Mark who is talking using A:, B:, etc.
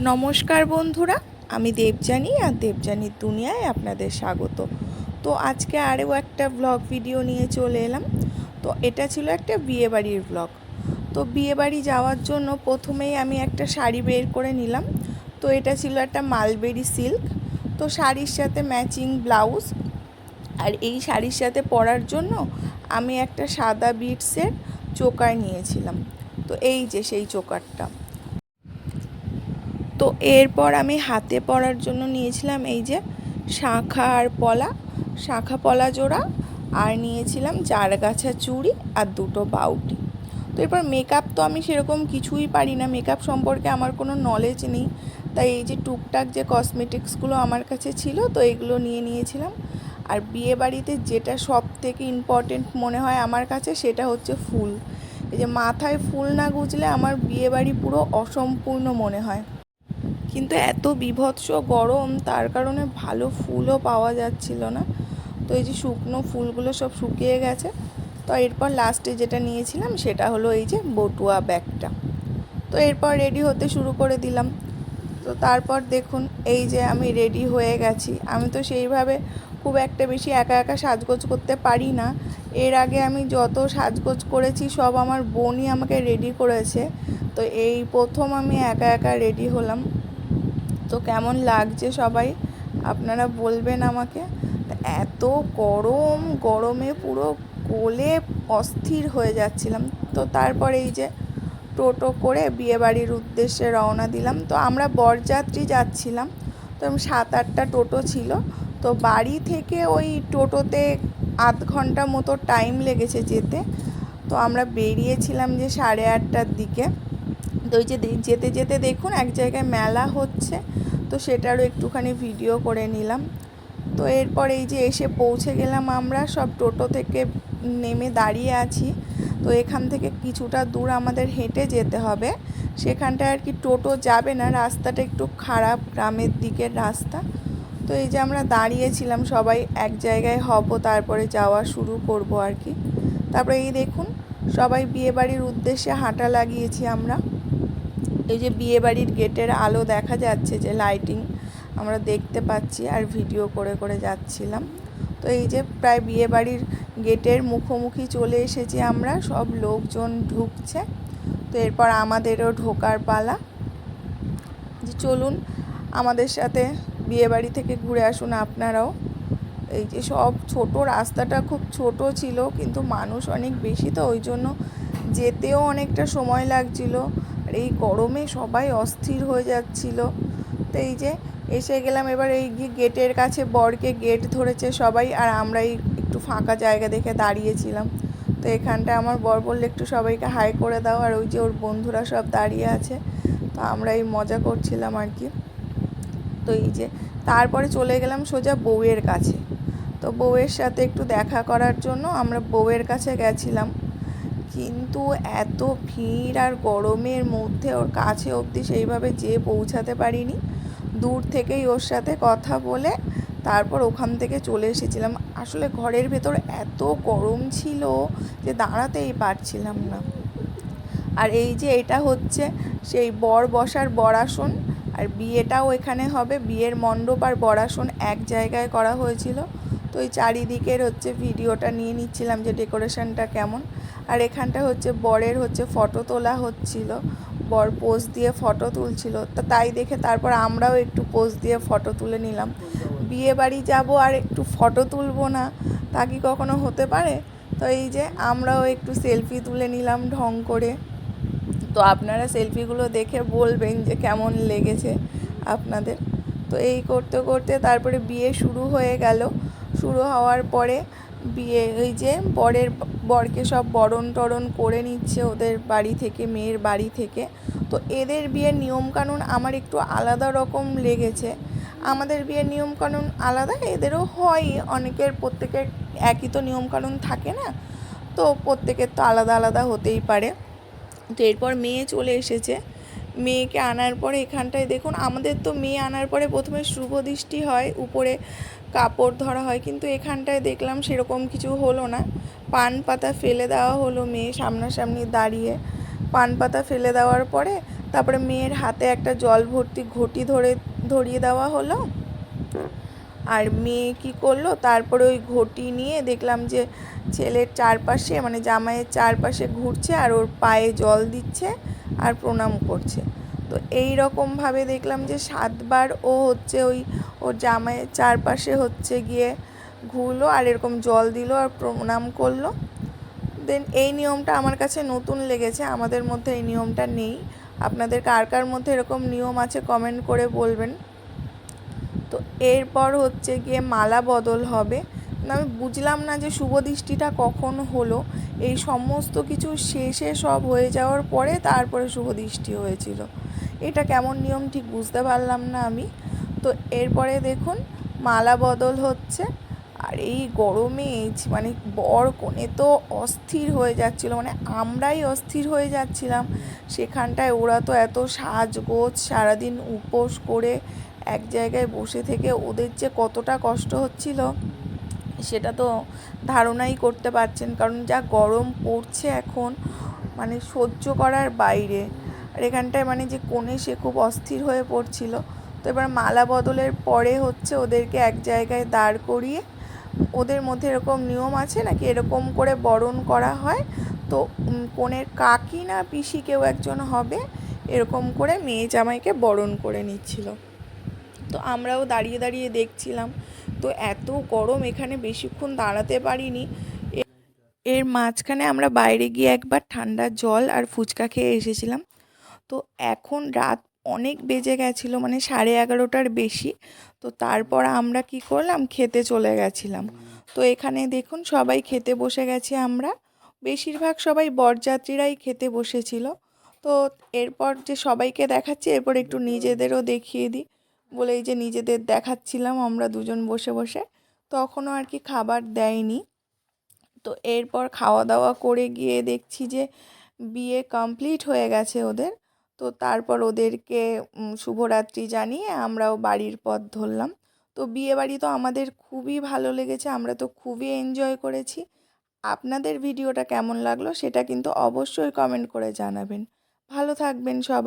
A: নমস্কার বন্ধুরা, আমি দেবযানী আর দেবযানীর দুনিয়ায় আপনাদের স্বাগত। তো আজকে আরও একটা ব্লগ ভিডিও নিয়ে চলে এলাম। তো এটা ছিল একটা বিয়েবাড়ির ব্লগ। তো বিয়েবাড়ি যাওয়ার জন্য প্রথমেই আমি একটা শাড়ি বের করে নিলাম। তো এটা ছিল একটা মালবেরি সিল্ক। তো শাড়ির সাথে ম্যাচিং ব্লাউজ, আর এই শাড়ির সাথে পরার জন্য আমি একটা সাদা বিটসের চোকার নিয়েছিলাম। তো এই যে সেই চোকারটা। তো এরপর আমি হাতে পরার জন্য নিয়েছিলাম এই যে শাঁখা পলা জোড়া, আর নিয়েছিলাম চারগাছা চুড়ি আর দুটো বাউটি। তো এরপর মেকআপ তো আমি সেরকম কিছুই পারি না, মেকআপ সম্পর্কে আমার কোনো নলেজ নেই, তাই এই যে টুকটাক যে কসমেটিক্সগুলো আমার কাছে ছিল তো এগুলো নিয়ে নিয়েছিলাম। আর বিয়ে বাড়িতে যেটা সব থেকে ইম্পর্টেন্ট মনে হয় আমার কাছে সেটা হচ্ছে ফুল। এই যে মাথায় ফুল না গুজলে আমার বিয়ে বাড়ি পুরো অসম্পূর্ণ মনে হয়। কিন্তু এত বীভৎস গরম, তার কারণে ভালো ফুলও পাওয়া যাচ্ছিল না। তো এই যে শুকনো ফুলগুলো সব শুকিয়ে গেছে। তো এরপর লাস্টে যেটা নিয়েছিলাম সেটা হলো এই যে বটুয়া ব্যাগটা। তো এরপর রেডি হতে শুরু করে দিলাম। তো তারপর দেখুন এই যে আমি রেডি হয়ে গেছি। আমি তো সেইভাবে খুব একটা বেশি একা একা সাজগোজ করতে পারি না। এর আগে আমি যত সাজগোজ করেছি সব আমার বোনই আমাকে রেডি করেছে। তো এই প্রথম আমি একা একা রেডি হলাম। তো কেমন লাগছে সবাই আপনারা বলবেন আমাকে। এত গরমে পুরো গলে অস্থির হয়ে যাচ্ছিলাম। তো তারপর এই যে টোটো করে বিয়েবাড়ির উদ্দেশ্যে রওনা দিলাম। তো আমরা বরযাত্রী যাচ্ছিলাম। তো 7-8টা টোটো ছিল। তো বাড়ি থেকে ওই টোটোতে আধ ঘন্টা মতো টাইম লেগেছে যেতে। তো আমরা বেরিয়েছিলাম যে 8:30টার দিকে। তো ওই যে যেতে যেতে দেখুন এক জায়গায় মেলা হচ্ছে, তো সেটারও একটুখানি ভিডিও করে নিলাম। তো এরপর এই যে এসে পৌঁছে গেলাম, আমরা সব টোটো থেকে নেমে দাঁড়িয়ে আছি। তো এখান থেকে কিছুটা দূর আমাদের হেঁটে যেতে হবে, সেখানটায় আর কি টোটো যাবে না, রাস্তাটা একটু খারাপ, গ্রামের দিকের রাস্তা। তো এই যে আমরা দাঁড়িয়েছিলাম সবাই এক জায়গায় হব, তারপরে যাওয়া শুরু করব আর কি। তারপরে এই দেখুন সবাই বিয়েবাড়ির উদ্দেশ্যে হাঁটা লাগিয়েছি আমরা। এই যে বিয়েবাড়ির গেটের আলো দেখা যাচ্ছে, যে লাইটিং আমরা দেখতে পাচ্ছি, আর ভিডিও করে করে যাচ্ছিলাম। তো এই যে প্রায় বিয়েবাড়ির গেটের মুখোমুখি চলে এসেছি আমরা, সব লোকজন ঢুকছে। তো এরপর আমাদেরও ঢোকার পালা। যে চলুন আমাদের সাথে বিয়েবাড়ি থেকে ঘুরে আসুন আপনারাও। এই যে সব ছোট, রাস্তাটা খুব ছোট ছিল কিন্তু মানুষ অনেক বেশি, তো ওই জন্য যেতেও অনেকটা সময় লাগছিল। আর এই গরমে সবাই অস্থির হয়ে যাচ্ছিল। তো এই যে এসে গেলাম, এবার এই গেটের কাছে বরকে গেট ধরেছে সবাই, আর আমরা এই একটু ফাঁকা জায়গা দেখে দাঁড়িয়েছিলাম। তো এখানটা আমার বর বললে একটু সবাইকে হাই করে দাও, আর ওই যে ওর বন্ধুরা সব দাঁড়িয়ে আছে। তো আমরা এই মজা করছিলাম আর কি। তো এই যে তারপরে চলে গেলাম সোজা বউয়ের কাছে। তো বউয়ের সাথে একটু দেখা করার জন্য আমরা বউয়ের কাছে গেছিলাম, কিন্তু এত ভিড় আর গরমের মধ্যে ওর কাছে অবধি সেইভাবে যেয়ে পৌঁছাতে পারিনি। দূর থেকেই ওর সাথে কথা বলে তারপর ওখান থেকে চলে এসেছিলাম। আসলে ঘরের ভেতর এত গরম ছিল যে দাঁড়াতেই পারছিলাম না। আর এই যে এটা হচ্ছে সেই বর বসার বরাসন, আর বিয়েটাও এখানে হবে। বিয়ের মণ্ডপ আর বরাসন এক জায়গায় করা হয়েছিল। তো এই চারিদিকের হচ্ছে ভিডিওটা নিয়ে নিচ্ছিলাম যে ডেকোরেশনটা কেমন। আর এখানটা হচ্ছে বরের হচ্ছে ফটো তোলা হচ্ছিল, বর পোজ দিয়ে ফটো তুলছিল। তো তাই দেখে তারপর আমরাও একটু পোজ দিয়ে ফটো তুলে নিলাম। বিয়ে বাড়ি যাবো আর একটু ফটো তুলবো না, তা কি কখনো হতে পারে? তো এই যে আমরাও একটু সেলফি তুলে নিলাম ঢং করে। তো আপনারা সেলফিগুলো দেখে বলবেন যে কেমন লেগেছে আপনাদের। তো এই করতে করতে তারপরে বিয়ে শুরু হয়ে গেল। শুরু হওয়ার পরে বিয়ে ওই যে বরকে সব বরণ টরণ করে নিচ্ছে ওদের বাড়ি থেকে, মেয়ের বাড়ি থেকে। তো এদের বিয়ের নিয়মকানুন আমার একটু আলাদা রকম লেগেছে। আমাদের বিয়ের নিয়মকানুন আলাদা, এদেরও হয়, অনেকের প্রত্যেকের একই তো নিয়মকানুন থাকে না, তো প্রত্যেকের তো আলাদা আলাদা হতেই পারে। তো এরপর মেয়ে চলে এসেছে। মেয়েকে আনার পরে এখানটায় দেখুন, আমাদের তো মেয়ে আনার পরে প্রথমে শুভ দৃষ্টি হয়, উপরে কাপড় ধরা হয়, কিন্তু এখানটায় দেখলাম সেরকম কিছু হলো না। পান পাতা ফেলে দেওয়া হলো, মেয়ে সামনাসামনি দাঁড়িয়ে পান পাতা ফেলে দেওয়ার পরে তারপরে মেয়ের হাতে একটা জল ভর্তি ঘটি ধরিয়ে দেওয়া হলো। আর মেয়ে কী করলো, তারপরে ওই ঘটি নিয়ে দেখলাম যে ছেলের চারপাশে মানে জামাইয়ের চারপাশে ঘুরছে আর ওর পায়ে জল দিচ্ছে আর প্রণাম করছে। তো এই রকমভাবে দেখলাম যে 7বার ও হচ্ছে ওর জামাইয়ের চারপাশে হচ্ছে গিয়ে ঘুরলো আর এরকম জল দিল আর প্রণাম করলো। দেন এই নিয়মটা আমার কাছে নতুন লেগেছে, আমাদের মধ্যে এই নিয়মটা নেই। আপনাদের কার কার মধ্যে এরকম নিয়ম আছে কমেন্ট করে বলবেন। তো এরপর হচ্ছে গিয়ে মালা বদল হবে। আমি বুঝলাম না যে শুভ দৃষ্টিটা কখন হলো, এই সমস্ত কিছু শেষে সব হয়ে যাওয়ার পরে তারপরে শুভ দৃষ্টি হয়েছিল। এটা কেমন নিয়ম ঠিক বুঝতে পারলাম না আমি। তো এরপরে দেখুন মালা বদল হচ্ছে। আর এই গরমে মানে বর কনে তো অস্থির হয়ে যাচ্ছিলো, মানে আমরাই অস্থির হয়ে যাচ্ছিলাম। সেখানটায় ওরা তো এত সাজগোজ সারাদিন উপোস করে এক জায়গায় বসে থেকে ওদের যে কতটা কষ্ট হচ্ছিল সেটা তো ধারণাই করতে পারছেন, কারণ যা গরম পড়ছে এখন মানে সহ্য করার বাইরে। আর এখানটায় মানে যে কোণে সে খুব অস্থির হয়ে পড়ছিল। তো এবার মালা বদলের পরে হচ্ছে ওদেরকে এক জায়গায় দাঁড় করিয়ে ওদের মধ্যে এরকম নিয়ম আছে নাকি এরকম করে বরণ করা হয়। তো কনের কাকি না পিসি কেউ একজন হবে, এরকম করে মেয়ে জামাইকে বরণ করে নিচ্ছিল। তো আমরাও দাঁড়িয়ে দাঁড়িয়ে দেখছিলাম। তো এত গরম এখানে বেশিক্ষণ দাঁড়াতে পারিনি। এর মাঝখানে আমরা বাইরে গিয়ে একবার ঠান্ডা জল আর ফুচকা খেয়ে এসেছিলাম। তো এখন রাত অনেক বেজে গেছিলো, মানে 11:30টার বেশি। তো তারপর আমরা কি করলাম, খেতে চলে গেছিলাম। তো এখানে দেখুন সবাই খেতে বসে গেছি আমরা, বেশিরভাগ সবাই বরযাত্রীরাই খেতে বসেছিল। তো এরপর যে সবাইকে দেখাচ্ছি এরপর একটু নিজেদেরও দেখিয়ে দিই বলে এই যে নিজেদের দেখাচ্ছিলাম আমরা দুজন বসে বসে। তখনও আর কি খাবার দেয়নি। তো এরপর খাওয়া দাওয়া করে গিয়ে দেখছি যে বিয়ে কমপ্লিট হয়ে গেছে ওদের। তো তারপর ওদেরকে শুভরাত্রি জানিয়ে আমরাও বাড়ির পথ ধরলাম। তো বিয়েবাড়ি তো আমাদের খুবই ভালো লেগেছে, আমরা তো খুবই এনজয় করেছি। আপনাদের ভিডিওটা কেমন লাগলো সেটা কিন্তু অবশ্যই কমেন্ট করে জানাবেন। ভালো থাকবেন সবাই।